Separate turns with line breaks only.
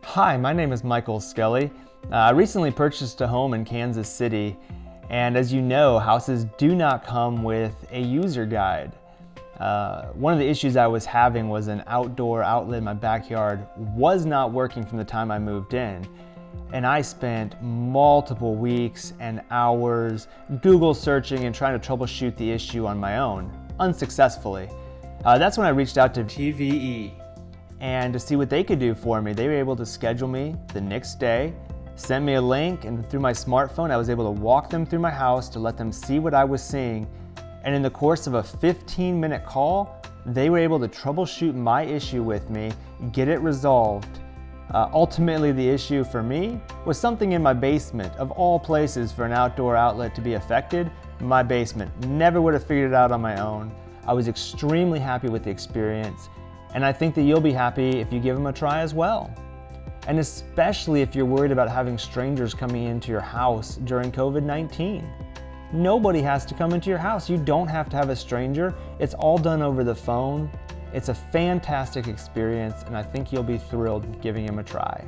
Hi, my name is Michael Skelly. I recently purchased a home in Kansas City, and as you know, houses do not come with a user guide. One of the issues I was having was an outdoor outlet in my backyard was not working from the time I moved in. And I spent multiple weeks and hours Google searching and trying to troubleshoot the issue on my own, unsuccessfully. That's when I reached out to TVE and to see what they could do for me. They were able to schedule me the next day, sent me a link, and through my smartphone I was able to walk them through my house to let them see what I was seeing. And in the course of a 15-minute call, they were able to troubleshoot my issue with me, get it resolved. Ultimately, the issue for me was something in my basement. Of all places for an outdoor outlet to be affected, my basement. Never would have figured it out on my own. I was extremely happy with the experience, and I think that you'll be happy if you give them a try as well. And especially if you're worried about having strangers coming into your house during COVID-19. Nobody has to come into your house. You don't have to have a stranger. It's all done over the phone. It's a fantastic experience, and I think you'll be thrilled giving them a try.